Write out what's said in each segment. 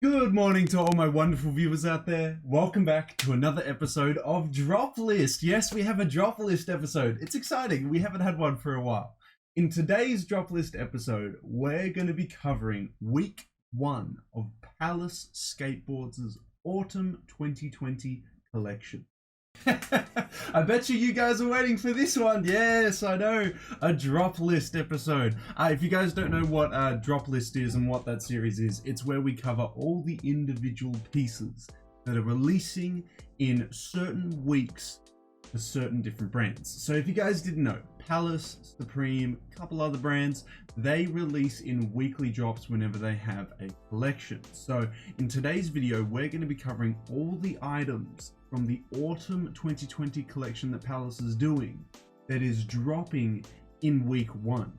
Good morning to all my wonderful viewers out there. Welcome back to another episode of Drop List. Yes, we have a Drop List episode. It's exciting. We haven't had one for a while. In today's Drop List episode, we're going to be covering week 1 of Palace Skateboards Autumn 2020 collection. I bet you guys are waiting for this one. Yes, I know, a drop list episode. If you guys don't know what drop list is and what that series is, it's where we cover all the individual pieces that are releasing in certain weeks for certain different brands. So if you guys didn't know, Palace, Supreme, a couple other brands, they release in weekly drops whenever they have a collection. So in today's video, we're going to be covering all the items from the Autumn 2020 collection that Palace is doing that is dropping in week 1.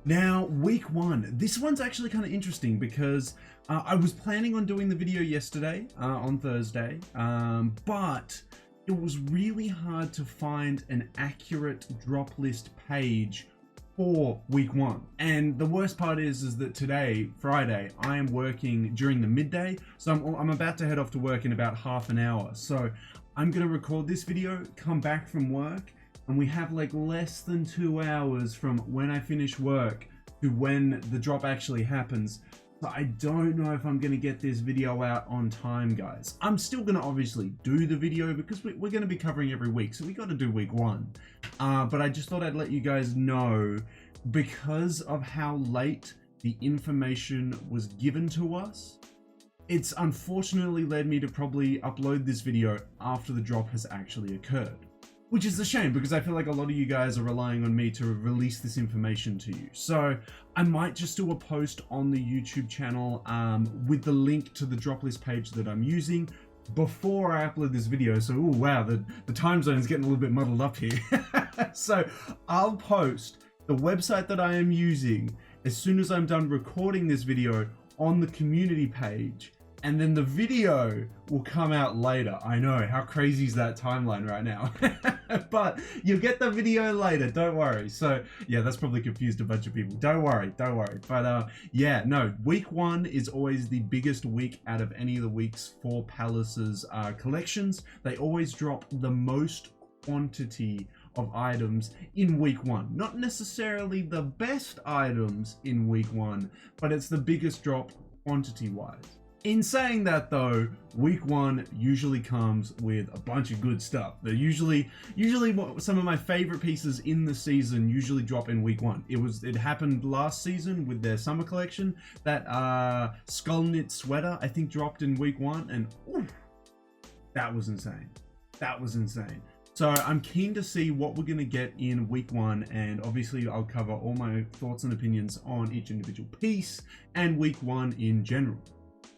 Now, week 1, this one's actually kind of interesting because I was planning on doing the video yesterday on Thursday, but it was really hard to find an accurate drop list page for week 1. And the worst part is that today, Friday, I am working during the midday, so I'm about to head off to work in about half an hour. So I'm gonna record this video, come back from work, and we have like less than 2 hours from when I finish work to when the drop actually happens. So I don't know if I'm gonna get this video out on time, guys. I'm still gonna obviously do the video because we're gonna be covering every week, so we gotta do week 1. But I just thought I'd let you guys know, because of how late the information was given to us, it's unfortunately led me to probably upload this video after the drop has actually occurred. Which is a shame, because I feel like a lot of you guys are relying on me to release this information to you. So I might just do a post on the YouTube channel with the link to the drop list page that I'm using before I upload this video. So, oh wow, the time zone is getting a little bit muddled up here. So I'll post the website that I am using as soon as I'm done recording this video on the community page, and then the video will come out later. I know, how crazy is that timeline right now? But you'll get the video later, don't worry. So yeah, that's probably confused a bunch of people. Don't worry. But yeah, no, week 1 is always the biggest week out of any of the weeks for Palace's collections. They always drop the most quantity of items in week 1. Not necessarily the best items in week 1, but it's the biggest drop quantity wise. In saying that though, week 1 usually comes with a bunch of good stuff. They're usually some of my favorite pieces in the season usually drop in week 1. It happened last season with their summer collection. That skull knit sweater I think dropped in week 1, and ooh, that was insane. So I'm keen to see what we're going to get in week 1, and obviously I'll cover all my thoughts and opinions on each individual piece and week 1 in general.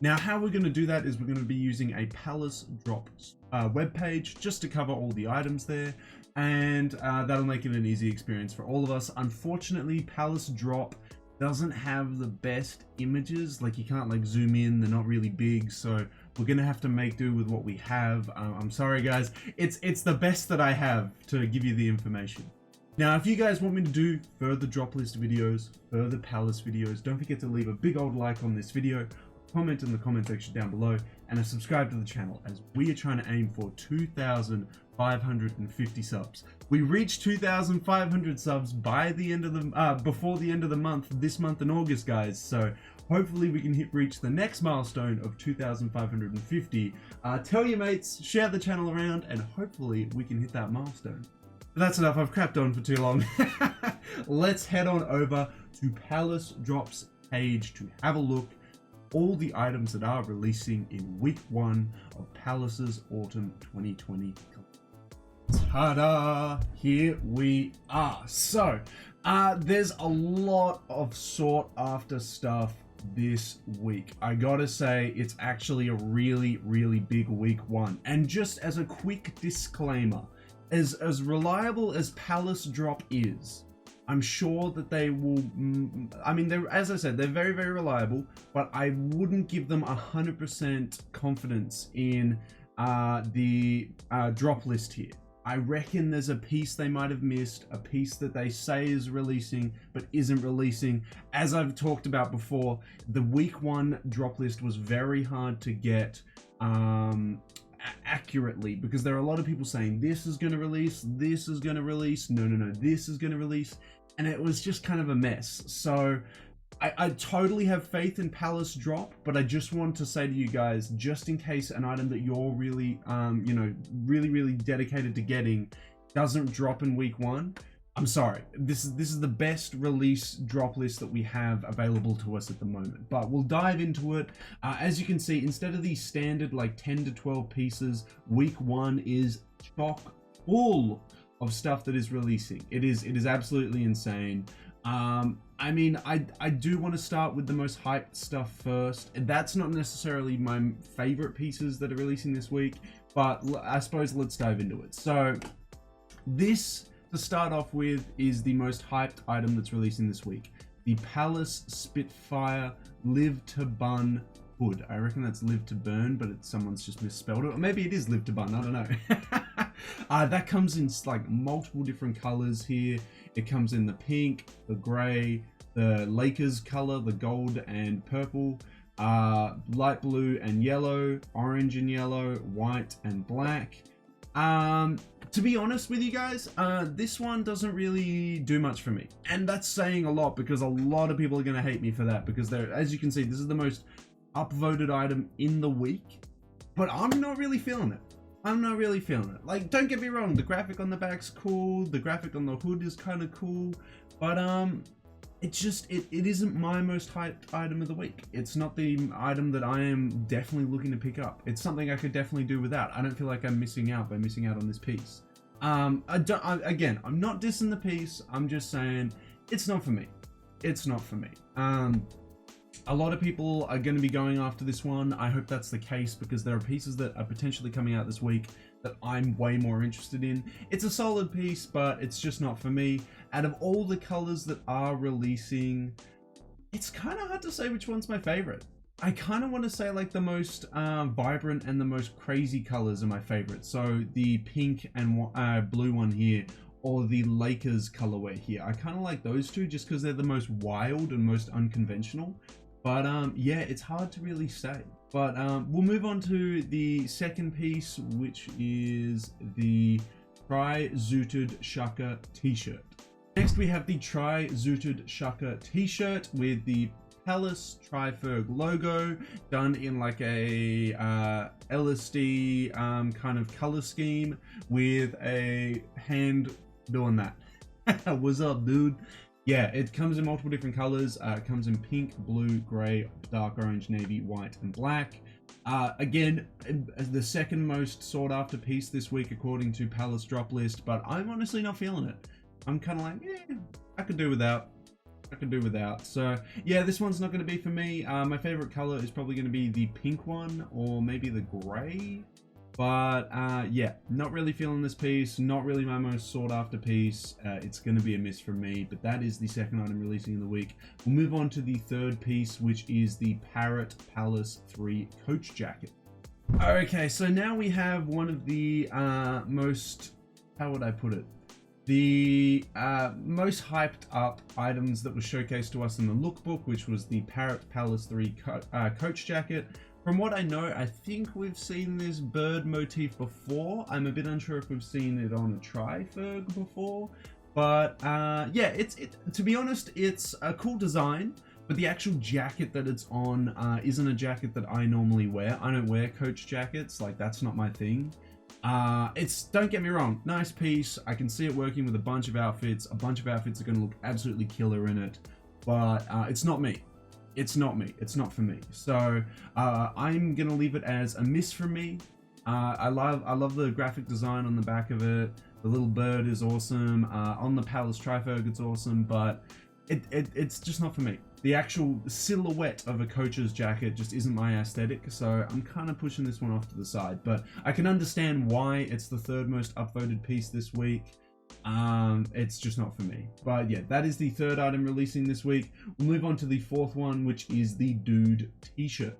Now, how we're going to do that is we're going to be using a Palace Drop webpage just to cover all the items there, and that'll make it an easy experience for all of us. Unfortunately, Palace Drop doesn't have the best images. Like, you can't like zoom in, they're not really big, so we're gonna have to make do with what we have. I'm sorry guys, it's the best that I have to give you the information. Now, if you guys want me to do further drop list videos, further Palace videos, don't forget to leave a big old like on this video, comment in the comment section down below, and subscribe to the channel, as we are trying to aim for 2,550 subs. We reached 2,500 subs by the end of the before the end of the month, this month in August, guys. So hopefully we can reach the next milestone of 2,550. Tell your mates, share the channel around, and hopefully we can hit that milestone. But that's enough. I've crapped on for too long. Let's head on over to Palace Drops page to have a look all the items that are releasing in week 1 of Palace's Autumn 2020. Ta-da! Here we are. So, there's a lot of sought after stuff this week. I gotta say, it's actually a really, really big week 1. And just as a quick disclaimer, as reliable as Palace Drop is, I'm sure that they will, I mean, as I said, they're very, very reliable, but I wouldn't give them 100% confidence in the drop list here. I reckon there's a piece they might have missed, a piece that they say is releasing but isn't releasing. As I've talked about before, the week 1 drop list was very hard to get accurately, because there are a lot of people saying this is going to release, this is going to release, no, this is going to release, and it was just kind of a mess. So I totally have faith in Palace drop, but I just want to say to you guys, just in case an item that you're really, you know, really dedicated to getting doesn't drop in week 1, I'm sorry. This is the best release drop list that we have available to us at the moment. But we'll dive into it. As you can see, instead of these standard like 10 to 12 pieces, week 1 is chock full of stuff that is releasing. It is absolutely insane. I mean, I do want to start with the most hyped stuff first. That's not necessarily my favorite pieces that are releasing this week, but I suppose let's dive into it. So this, to start off with, is the most hyped item that's releasing this week. The Palace Spitfire Live to Bun hood. I reckon that's Live to Burn, but someone's just misspelled it. Or maybe it is Live to Bun, I don't know. That comes in like multiple different colors here. It comes in the pink, the gray, the Lakers color, the gold and purple, light blue and yellow, orange and yellow, white and black. To be honest with you guys, this one doesn't really do much for me. And that's saying a lot, because a lot of people are going to hate me for that, because as you can see, this is the most upvoted item in the week, but I'm not really feeling it. I'm not really feeling it. Like, don't get me wrong, the graphic on the back's cool, the graphic on the hood is kind of cool, but it isn't my most hyped item of the week. It's not the item that I am definitely looking to pick up. It's something I could definitely do without. I don't feel like I'm missing out by missing out on this piece. Again, I'm not dissing the piece. I'm just saying it's not for me. It's not for me. A lot of people are going to be going after this one. I hope that's the case, because there are pieces that are potentially coming out this week that I'm way more interested in. It's a solid piece, but it's just not for me. Out of all the colors that are releasing, it's kind of hard to say which one's my favorite. I kind of want to say like the most vibrant and the most crazy colors are my favorite. So the pink and blue one here, or the Lakers colorway here. I kind of like those two just because they're the most wild and most unconventional. But yeah, it's hard to really say. But we'll move on to the second piece, which is the Tri-Zooted Shaka t-shirt. Next we have the Tri-Zooted Shaka t-shirt with the Palace Tri-Ferg logo done in like a LSD kind of color scheme with a hand doing that. What's up, dude? Yeah, it comes in multiple different colors. It comes in pink, blue, gray, dark orange, navy, white, and black. Again, the second most sought after piece this week according to Palace drop list, but I'm honestly not feeling it. I'm kind of like, yeah, I could do without. I could do without. So yeah, this one's not going to be for me. My favorite color is probably going to be the pink one, or maybe the gray. But yeah, not really feeling this piece. Not really my most sought after piece. It's going to be a miss from me, but that is the second item releasing in the week. We'll move on to the third piece, which is the Parrot Palace 3 coach jacket. Okay, so now we have one of the most, how would I put it? The most hyped up items that was showcased to us in the lookbook, which was the Parrot Palace 3 coach jacket. From what I know, I think we've seen this bird motif before. I'm a bit unsure if we've seen it on a Tri-Ferg before. But yeah, to be honest, it's a cool design. But the actual jacket that it's on isn't a jacket that I normally wear. I don't wear coach jackets. Like, that's not my thing. Don't get me wrong, nice piece. I can see it working with a bunch of outfits. A bunch of outfits are going to look absolutely killer in it. But it's not me. It's not me. It's not for me. So I'm gonna leave it as a miss from me. I love the graphic design on the back of it. The little bird is awesome. On the Palace Tri-Ferg, it's awesome, but it's just not for me. The actual silhouette of a coach's jacket just isn't my aesthetic, so I'm kind of pushing this one off to the side. But I can understand why it's the third most upvoted piece this week. It's just not for me. But yeah, that is the third item releasing this week. We'll move on to the fourth one, which is the Dude t-shirt.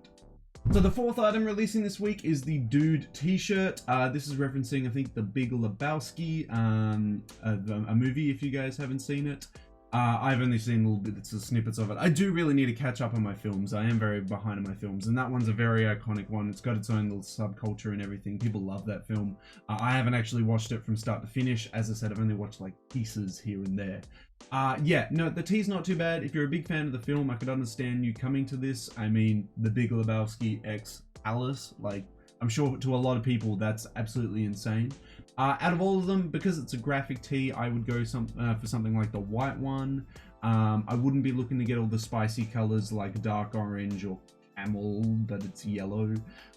So the fourth item releasing this week is the Dude t-shirt. This is referencing, I think, the Big Lebowski, a movie, if you guys haven't seen it. I've only seen little bits of snippets of it. I do really need to catch up on my films. I am very behind on my films, and that one's a very iconic one. It's got its own little subculture and everything. People love that film. I haven't actually watched it from start to finish. As I said, I've only watched like pieces here and there. Yeah, no, the tea's not too bad. If you're a big fan of the film, I could understand you coming to this. I mean, the Big Lebowski x Palace, like, I'm sure to a lot of people that's absolutely insane. Out of all of them, because it's a graphic tee, I would go for something like the white one. I wouldn't be looking to get all the spicy colors like dark orange or camel, but it's yellow.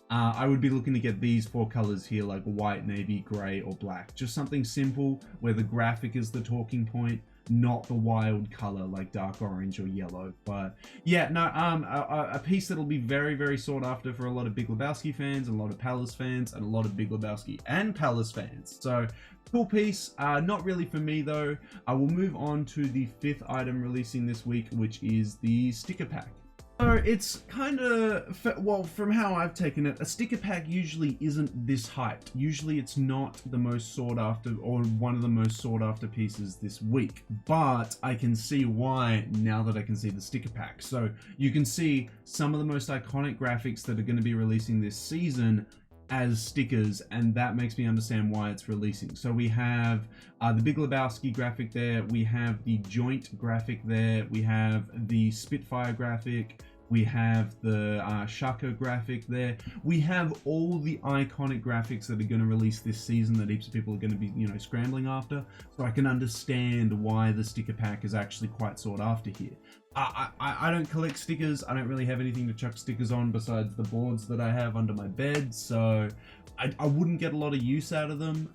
I would be looking to get these four colors here, like white, navy, gray, or black. Just something simple where the graphic is the talking point, not the wild color like dark orange or yellow. But yeah, no, a piece that'll be very, very sought after for a lot of Big Lebowski fans, a lot of Palace fans, and a lot of Big Lebowski and Palace fans. So cool piece. Not really for me though. I will move on to the fifth item releasing this week, which is the sticker pack. So it's kind of, well, from how I've taken it, a sticker pack usually isn't this hyped. Usually it's not the most sought after or one of the most sought after pieces this week, but I can see why now that I can see the sticker pack. So you can see some of the most iconic graphics that are going to be releasing this season as stickers, and that makes me understand why it's releasing. So we have the Big Lebowski graphic there, we have the Joint graphic there, we have the Spitfire graphic, we have the Shaka graphic there. We have all the iconic graphics that are going to release this season that heaps of people are going to be, you know, scrambling after. So I can understand why the sticker pack is actually quite sought after here. I don't collect stickers. I don't really have anything to chuck stickers on besides the boards that I have under my bed. So I wouldn't get a lot of use out of them.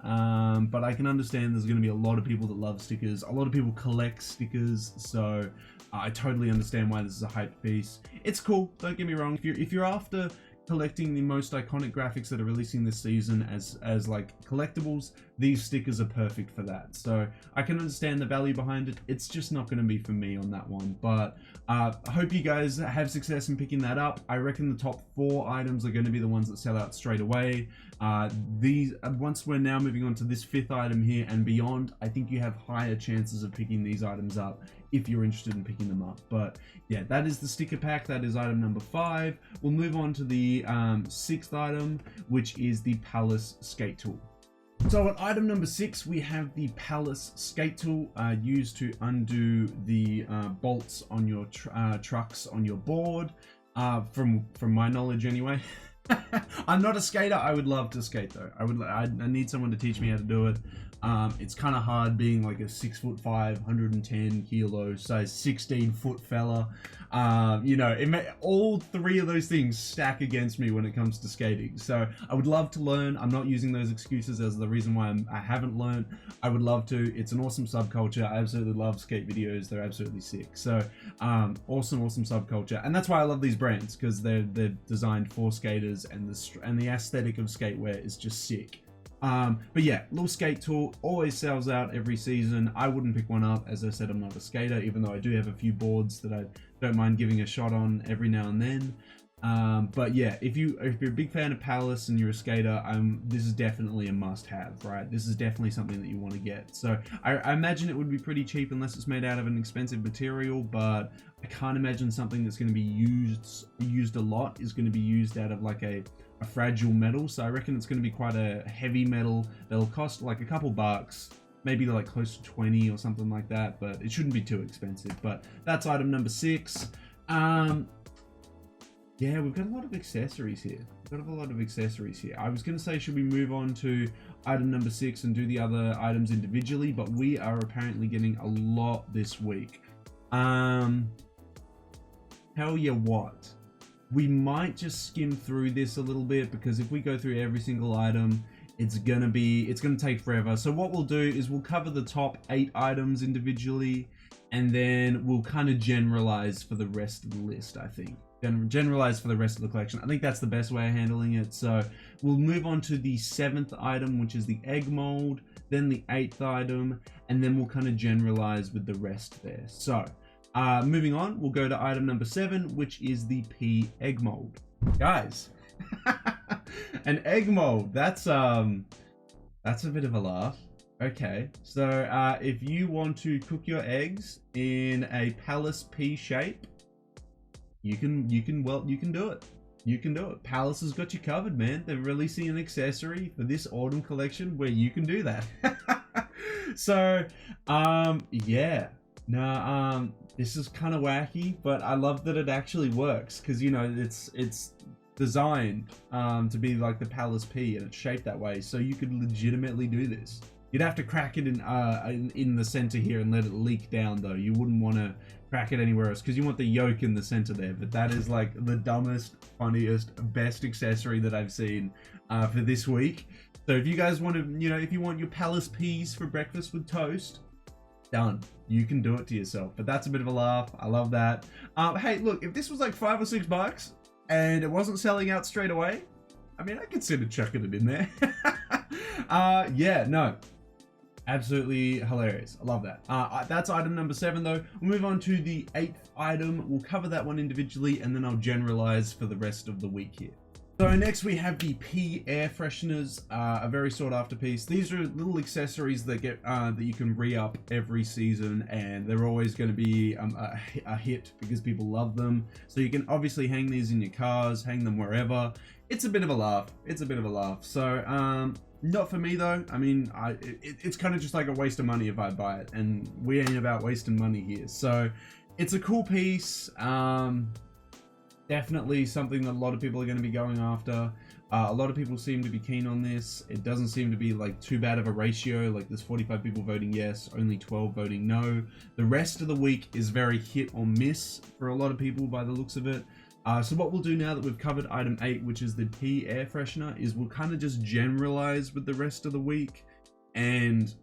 But I can understand there's going to be a lot of people that love stickers. A lot of people collect stickers. So I totally understand why this is a hype piece. It's cool, don't get me wrong. If you're after collecting the most iconic graphics that are releasing this season as like collectibles, these stickers are perfect for that. So I can understand the value behind it. It's just not going to be for me on that one. But I hope you guys have success in picking that up. I reckon the top 4 items are going to be the ones that sell out straight away. Once we're now moving on to this 5th item here and beyond, I think you have higher chances of picking these items up if you're interested in picking them up. But yeah, that is the sticker pack. That is item number 5. We'll move on to the 6th item, which is the Palace skate tool. So at item number 6, we have the Palace skate tool, used to undo the bolts on your trucks on your board, from my knowledge anyway. I'm not a skater. I would love to skate though. I need someone to teach me how to do it. It's kind of hard being like a 6'5", 110 kilo, size 16-foot fella. You know, all 3 of those things stack against me when it comes to skating. So I would love to learn. I'm not using those excuses as the reason why I haven't learned. I would love to. It's an awesome subculture. I absolutely love skate videos. They're absolutely sick. So awesome subculture, and that's why I love these brands, because they're designed for skaters, and the aesthetic of skatewear is just sick. But yeah, little skate tool always sells out every season. I wouldn't pick one up. As I said, I'm not a skater, even though I do have a few boards that I don't mind giving a shot on every now and then. But yeah, if you're a big fan of Palace and you're a skater, this is definitely a must-have, right? This is definitely something that you want to get. So I imagine it would be pretty cheap unless it's made out of an expensive material, but I can't imagine something that's going to be used a lot is going to be used out of like a fragile metal. So I reckon it's going to be quite a heavy metal that'll cost like a couple bucks, maybe like close to 20 or something like that, but it shouldn't be too expensive. But that's item number 6. Yeah, we've got a lot of accessories here. I was going to say, should we move on to item number 6 and do the other items individually, but we are apparently getting a lot this week. Hell yeah, what? We might just skim through this a little bit, because if we go through every single item, it's gonna take forever. So what we'll do is we'll cover the top 8 items individually, and then we'll kind of generalize for the rest of the list. I think generalize for the rest of the collection. I think that's the best way of handling it. So we'll move on to the 7th item, which is the egg mold, then the 8th item, and then we'll kind of generalize with the rest there. So moving on, we'll go to item number 7, which is the pea egg mold. Guys, an egg mold. That's a bit of a laugh. Okay, so if you want to cook your eggs in a Palace P shape, you can do it. You can do it. Palace has got you covered, man. They're releasing an accessory for this autumn collection where you can do that. So, yeah. No, this is kind of wacky, but I love that it actually works because, you know, it's designed to be like the Palace P, and it's shaped that way, so you could legitimately do this. You'd have to crack it in the center here and let it leak down, though. You wouldn't want to crack it anywhere else because you want the yolk in the center there. But that is like the dumbest, funniest, best accessory that I've seen for this week. So if you guys want to, you know, if you want your Palace Peas for breakfast with toast, done. You can do it to yourself. But that's a bit of a laugh. I love that. Hey, look, if this was like $5 or $6 and it wasn't selling out straight away, I mean, I consider chucking it in there. Yeah, no. Absolutely hilarious. I love that. That's item number 7, though. We'll move on to the 8th item. We'll cover that one individually, and then I'll generalize for the rest of the week here. So next we have the P air fresheners, a very sought after piece. These are little accessories that get that you can re-up every season, and they're always going to be a hit because people love them. So you can obviously hang these in your cars, hang them wherever. It's a bit of a laugh. It's a bit of a laugh. So not for me though. I mean, it's kind of just like a waste of money if I buy it, and we ain't about wasting money here. So it's a cool piece. Definitely something that a lot of people are going to be going after. A lot of people seem to be keen on this. It doesn't seem to be like too bad of a ratio. Like there's 45 people voting yes, only 12 voting no. The rest of the week is very hit or miss for a lot of people by the looks of it. So what we'll do now that we've covered item 8, which is the P air freshener, is we'll kind of just generalize with the rest of the week, and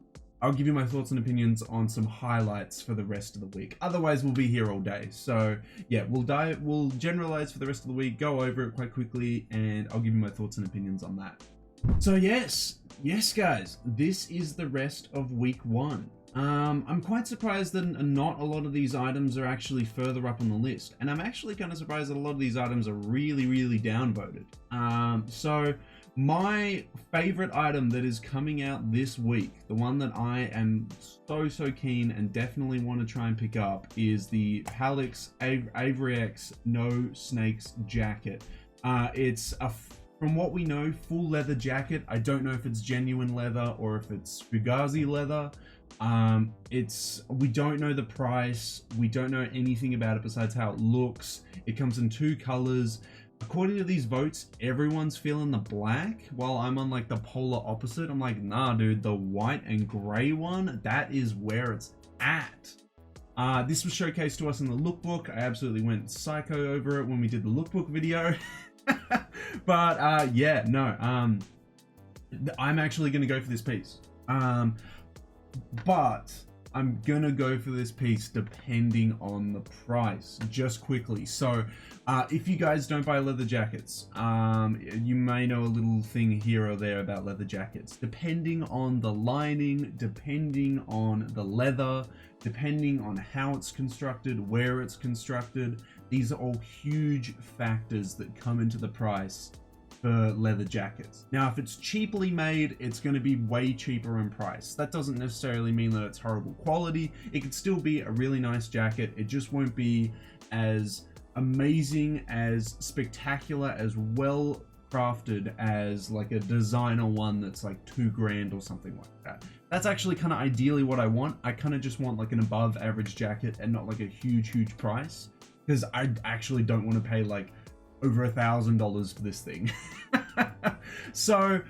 I'll give you my thoughts and opinions on some highlights for the rest of the week. Otherwise, we'll be here all day. So yeah, we'll generalize for the rest of the week, go over it quite quickly, and I'll give you my thoughts and opinions on that. So yes guys, this is the rest of week 1. I'm quite surprised that not a lot of these items are actually further up on the list, and I'm actually kind of surprised that a lot of these items are really downvoted. So my favorite item that is coming out this week, the one that I am so keen and definitely want to try and pick up, is the Palace Avery X No Snakes jacket. It's a, from what we know, full leather jacket. I don't know if it's genuine leather or if it's Fugazi leather. We don't know the price. We don't know anything about it besides how it looks. It comes in 2 colors. According to these votes, everyone's feeling the black, while I'm on like the polar opposite. I'm like, nah, dude, the white and gray one, that is where it's at. This was showcased to us in the lookbook. I absolutely went psycho over it when we did the lookbook video. But yeah, no, I'm actually gonna go for this piece. But I'm gonna go for this piece depending on the price, just quickly. So if you guys don't buy leather jackets, you may know a little thing here or there about leather jackets. Depending on the lining, depending on the leather, depending on how it's constructed, where it's constructed, these are all huge factors that come into the price for leather jackets. Now, if it's cheaply made, it's going to be way cheaper in price. That doesn't necessarily mean that it's horrible quality. It could still be a really nice jacket. It just won't be as amazing, as spectacular, as well crafted as like a designer one that's like $2,000 or something like that. That's actually kind of ideally what I want. I kind of just want like an above average jacket and not like a huge price, because I actually don't want to pay like over $1,000 for this thing. So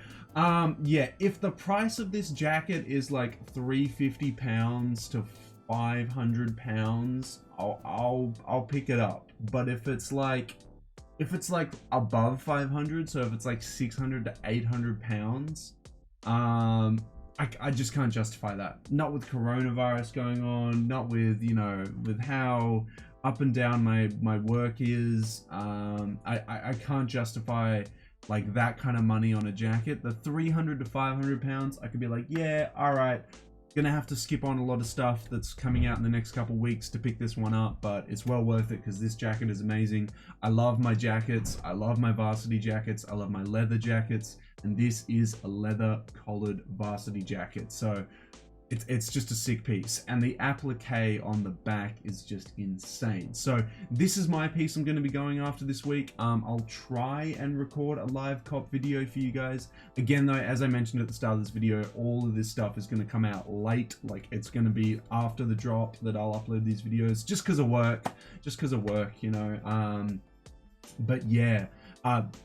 yeah, if the price of this jacket is like £350 to £500, I'll pick it up. But if it's like above 500, so if it's like 600 to 800 pounds, I just can't justify that. Not with coronavirus going on, not with, you know, with how up and down my work is. I can't justify like that kind of money on a jacket. The 300 to 500 pounds, I could be like, yeah, all right, Gonna have to skip on a lot of stuff that's coming out in the next couple weeks to pick this one up, but it's well worth it because this jacket is amazing. I love my jackets. I love my varsity jackets. I love my leather jackets, and this is a leather collared varsity jacket. So it's just a sick piece, and the applique on the back is just insane. So this is my piece I'm going to be going after this week. I'll try and record a live cop video for you guys. Again though, as I mentioned at the start of this video, all of this stuff is going to come out late. Like, it's going to be after the drop that I'll upload these videos, just because of work, you know. But yeah,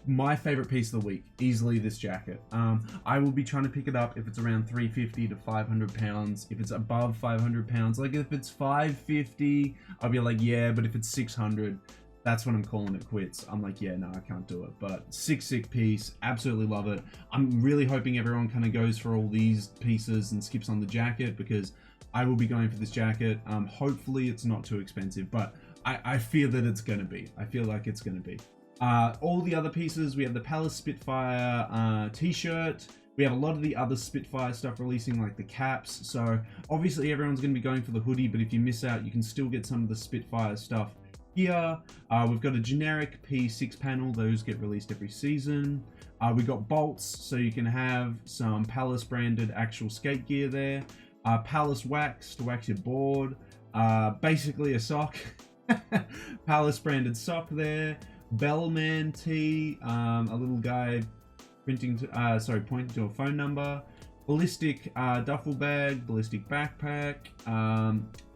my favorite piece of the week, easily this jacket. I will be trying to pick it up if it's around 350 to 500 pounds. If it's above 500 pounds, like if it's 550, I'll be like, yeah, but if it's 600, that's when I'm calling it quits. I'm like, yeah, no, I can't do it. But sick piece, absolutely love it. I'm really hoping everyone kind of goes for all these pieces and skips on the jacket, because I will be going for this jacket. Hopefully it's not too expensive, but I feel that it's gonna be. I feel like it's gonna be. All the other pieces, we have the Palace Spitfire t-shirt. We have a lot of the other Spitfire stuff releasing, like the caps. So obviously everyone's going to be going for the hoodie, but if you miss out, you can still get some of the Spitfire stuff here. We've got a generic P6 panel. Those get released every season. We got bolts, so you can have some Palace branded actual skate gear there. Palace wax to wax your board. Basically a sock. Palace branded sock there. Bellman tee, a little guy pointing to a phone number. Ballistic duffel bag, ballistic backpack,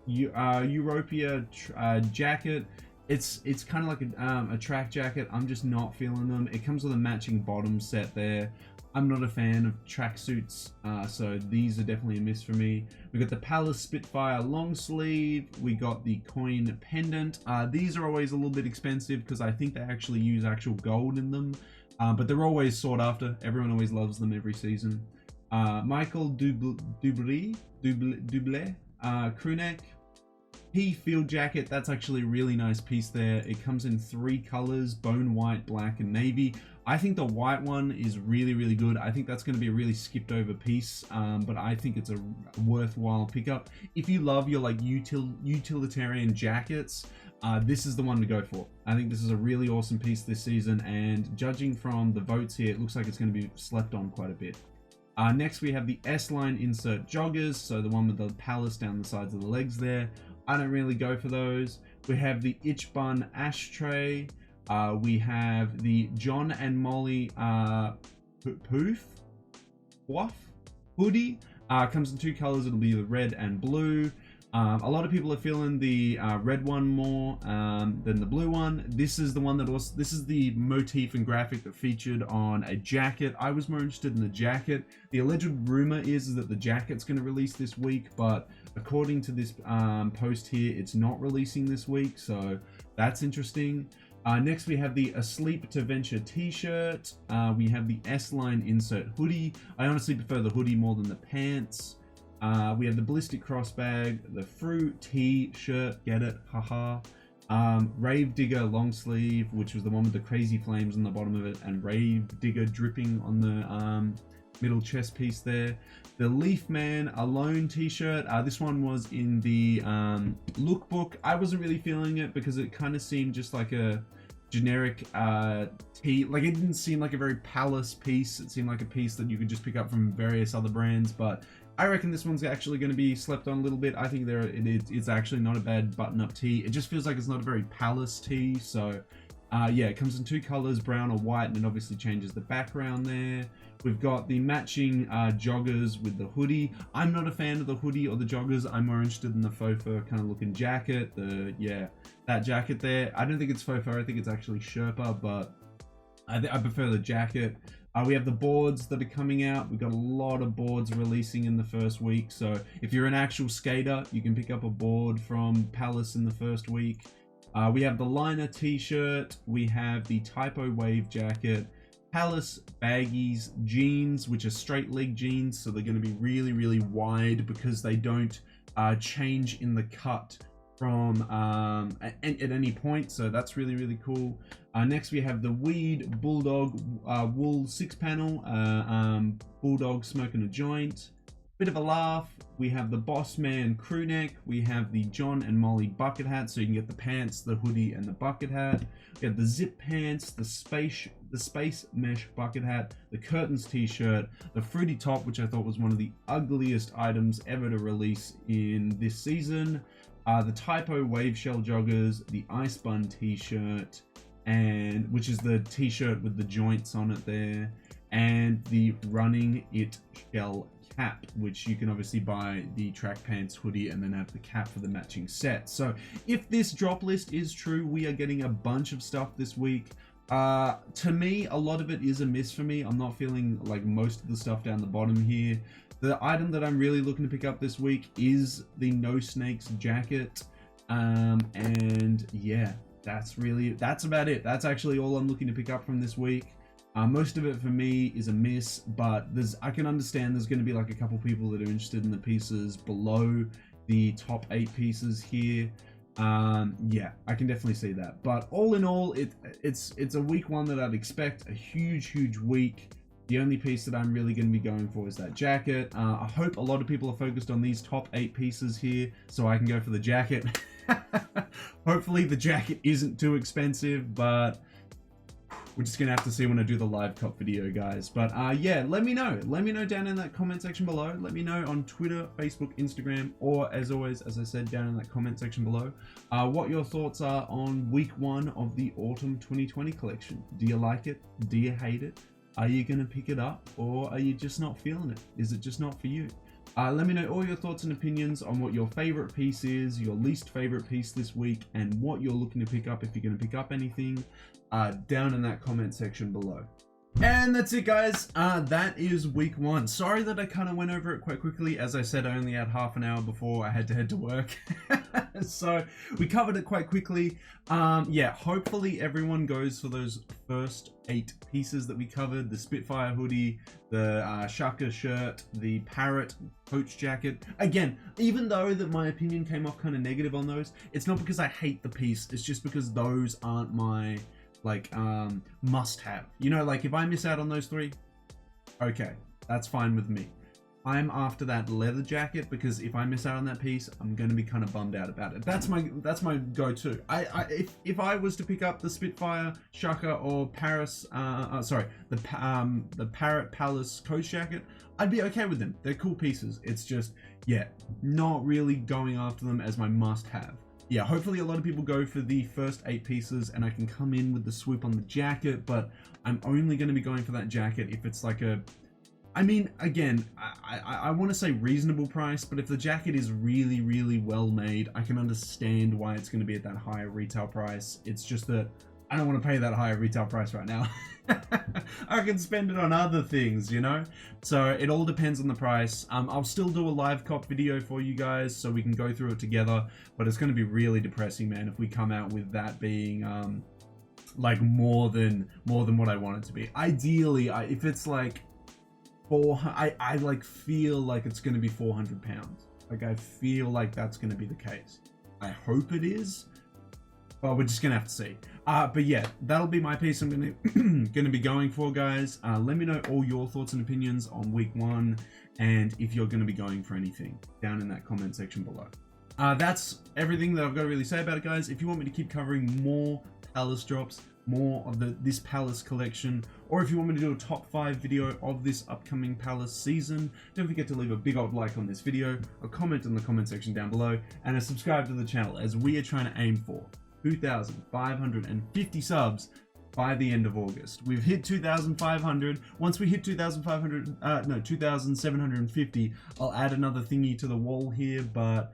Europia jacket. It's kind of like a track jacket. I'm just not feeling them. It comes with a matching bottom set there. I'm not a fan of tracksuits, so these are definitely a miss for me. We got the Palace Spitfire long sleeve. We got the coin pendant. These are always a little bit expensive because I think they actually use actual gold in them, but they're always sought after. Everyone always loves them every season. Michael Dublé crew neck. P field jacket, that's actually a really nice piece there. It comes in 3 colors, bone white, black, and navy. I think the white one is really good. I think that's going to be a really skipped over piece, but I think it's a worthwhile pickup. If you love your like utilitarian jackets, this is the one to go for. I think this is a really awesome piece this season, and judging from the votes here, it looks like it's going to be slept on quite a bit. Next we have the S-line insert joggers, so the one with the Palace down the sides of the legs there. I don't really go for those. We have the itch bun ashtray. We have the John and Molly hoodie. Comes in 2 colors. It'll be the red and blue. A lot of people are feeling the red one more than the blue one. This is the one that also, this is the motif and graphic that featured on a jacket. I was more interested in the jacket. The alleged rumor is that the jacket's going to release this week, but according to this post here, it's not releasing this week, so that's interesting. Next we have the Asleep to Venture t-shirt. We have the S-line insert hoodie. I honestly prefer the hoodie more than the pants. We have the Ballistic Cross bag, the Fruit t-shirt, get it, haha. Rave Digger long sleeve, which was the one with the crazy flames on the bottom of it, and Rave Digger dripping on the middle chest piece there. The Leaf Man Alone t-shirt. This one was in the lookbook. I wasn't really feeling it because it kind of seemed just like a generic tee. Like, it didn't seem like a very Palace piece. It seemed like a piece that you could just pick up from various other brands, but I reckon this one's actually going to be slept on a little bit. I think it's actually not a bad button-up tee. It just feels like it's not a very Palace tee, so yeah, it comes in 2 colors, brown or white, and it obviously changes the background there. We've got the matching joggers with the hoodie. I'm not a fan of the hoodie or the joggers. I'm more interested in the faux fur kind of looking jacket. That jacket there. I don't think it's faux fur. I think it's actually Sherpa, but I prefer the jacket. We have the boards that are coming out. We've got a lot of boards releasing in the first week. So if you're an actual skater, you can pick up a board from Palace in the first week. We have the Liner t-shirt. We have the Typo Wave jacket. Palace baggies jeans, which are straight leg jeans. So they're going to be really wide because they don't change in the cut from at any point, so that's really cool. Next we have the Weed Bulldog wool 6 panel, Bulldog smoking a joint. bit of a laugh. We have the Boss Man crew neck. We have the John and Molly bucket hat, so you can get the pants, the hoodie, and the bucket hat. We have the zip pants, the space mesh bucket hat, the curtains t-shirt, the fruity top, which I thought was one of the ugliest items ever to release in this season. The Typo wave shell joggers, the ice bun t-shirt, and which is the t-shirt with the joints on it there, and the running it shell cap, which you can obviously buy the track pants, hoodie, and then have the cap for the matching set. So if this drop list is true, we are getting a bunch of stuff this week. To me, a lot of it is a miss for me. I'm not feeling like most of the stuff down the bottom here. The item that I'm really looking to pick up this week is the No Snakes jacket. And yeah, that's about it. That's actually all I'm looking to pick up from this week. Most of it for me is a miss, but I can understand there's going to be like a couple people that are interested in the pieces below the top 8 pieces here. Yeah, I can definitely see that. But all in all, it's a week one that I'd expect a huge week. The only piece that I'm really going to be going for is that jacket. I hope a lot of people are focused on these top 8 pieces here, so I can go for the jacket. Hopefully the jacket isn't too expensive, but we're just gonna have to see when I do the live cop video, guys. But yeah, let me know down in that comment section below. Let me know on Twitter, Facebook, Instagram, or as always, as I said, down in that comment section below, what your thoughts are on week 1 of the autumn 2020 collection. Do you like it? Do you hate it? Are you gonna pick it up, or are you just not feeling it? Is it just not for you? Let me know all your thoughts and opinions on what your favorite piece is, your least favorite piece this week, and what you're looking to pick up, if you're going to pick up anything, down in that comment section below. And that's it, guys. That is week 1. Sorry that I kind of went over it quite quickly. As I said, I only had half an hour before I had to head to work. So we covered it quite quickly. Yeah, hopefully everyone goes for those first 8 pieces that we covered. The Spitfire hoodie, the Shaka shirt, the Parrot coach jacket. Again, even though that my opinion came off kind of negative on those, it's not because I hate the piece. It's just because those aren't my like must have. You know, like if I miss out on those 3, okay, that's fine with me. I'm after that leather jacket, because if I miss out on that piece, I'm going to be kind of bummed out about it. That's my go-to. If I was to pick up the Spitfire, Shaka, or Paris, the Parrot Palace coach jacket, I'd be okay with them. They're cool pieces. It's just, yeah, not really going after them as my must-have. Yeah, hopefully a lot of people go for the first 8 pieces and I can come in with the swoop on the jacket, but I'm only going to be going for that jacket if it's like a, I mean, again, I want to say reasonable price, but if the jacket is really well made, I can understand why it's going to be at that higher retail price. It's just that I don't want to pay that higher retail price right now. I can spend it on other things, you know? So it all depends on the price. I'll still do a live cop video for you guys so we can go through it together, but it's going to be really depressing, man, if we come out with that being like more than what I want it to be. Ideally, if it's like I like feel like it's going to be £400. Like I feel like that's going to be the case. I hope it is. Well, we're just gonna have to see. But yeah, that'll be my piece I'm gonna be going for, guys. Let me know all your thoughts and opinions on week 1, and if you're gonna be going for anything down in that comment section below. That's everything that I've got to really say about it, guys. If you want me to keep covering more Palace drops, more of this Palace collection, or if you want me to do a top 5 video of this upcoming Palace season, don't forget to leave a big old like on this video, a comment in the comment section down below, and a subscribe to the channel, as we are trying to aim for 2,550 subs by the end of August. We've hit 2,500. Once we hit 2,750, I'll add another thingy to the wall here. But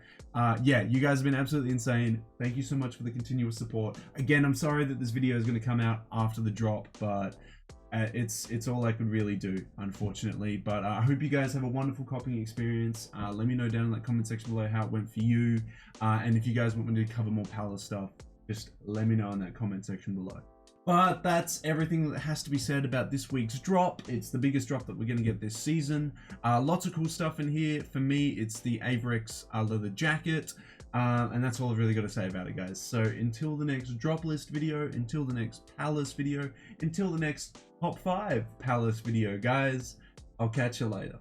yeah, you guys have been absolutely insane. Thank you so much for the continuous support. Again, I'm sorry that this video is going to come out after the drop, but it's all I could really do, unfortunately. But I hope you guys have a wonderful copying experience. Let me know down in the comment section below how it went for you, and if you guys want me to cover more Palace stuff, just let me know in that comment section below. But that's everything that has to be said about this week's drop. It's the biggest drop that we're going to get this season. Lots of cool stuff in here. For me, it's the Averex leather jacket. And that's all I've really got to say about it, guys. So until the next drop list video, until the next Palace video, until the next top 5 Palace video, guys, I'll catch you later.